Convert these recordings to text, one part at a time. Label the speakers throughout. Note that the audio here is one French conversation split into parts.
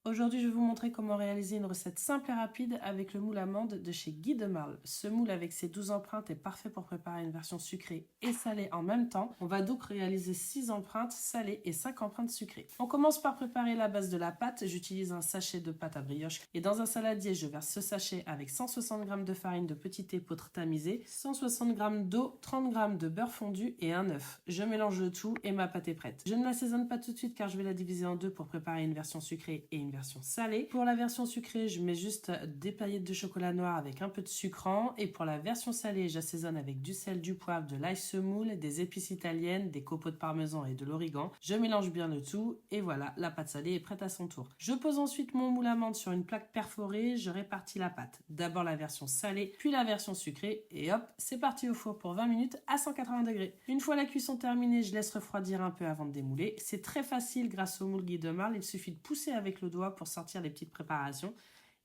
Speaker 1: Aujourd'hui, je vais vous montrer comment réaliser une recette simple et rapide avec le moule amande de chez Guy de Marle. Ce moule avec ses 12 empreintes est parfait pour préparer une version sucrée et salée en même temps. On va donc réaliser 6 empreintes salées et 5 empreintes sucrées. On commence par préparer la base de la pâte. J'utilise un sachet de pâte à brioche et dans un saladier, je verse ce sachet avec 160 g de farine de petit épeautre tamisé, 160 g d'eau, 30 g de beurre fondu et un œuf. Je mélange le tout et ma pâte est prête. Je ne l'assaisonne pas tout de suite car je vais la diviser en deux pour préparer une version sucrée et une version salée. Pour la version sucrée, je mets juste des paillettes de chocolat noir avec un peu de sucrant. Et pour la version salée, j'assaisonne avec du sel, du poivre, de l'ail semoule, des épices italiennes, des copeaux de parmesan et de l'origan. Je mélange bien le tout et voilà, la pâte salée est prête à son tour. Je pose ensuite mon moule amande sur une plaque perforée. Je répartis la pâte. D'abord la version salée, puis la version sucrée et hop, c'est parti au four pour 20 minutes à 180 degrés. Une fois la cuisson terminée, je laisse refroidir un peu avant de démouler. C'est très facile grâce au moule Guy de Marle. Il suffit de pousser avec le doigt pour sortir les petites préparations.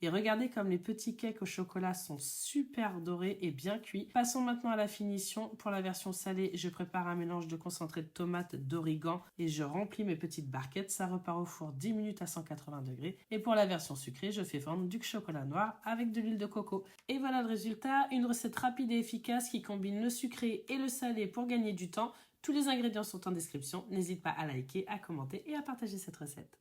Speaker 1: Et regardez comme les petits cakes au chocolat sont super dorés et bien cuits. Passons maintenant à la finition. Pour la version salée, je prépare un mélange de concentré de tomate, d'origan et je remplis mes petites barquettes. Ça repart au four 10 minutes à 180 degrés. Et pour la version sucrée, je fais fondre du chocolat noir avec de l'huile de coco. Et voilà le résultat, une recette rapide et efficace qui combine le sucré et le salé pour gagner du temps. Tous les ingrédients sont en description. N'hésite pas à liker, à commenter et à partager cette recette.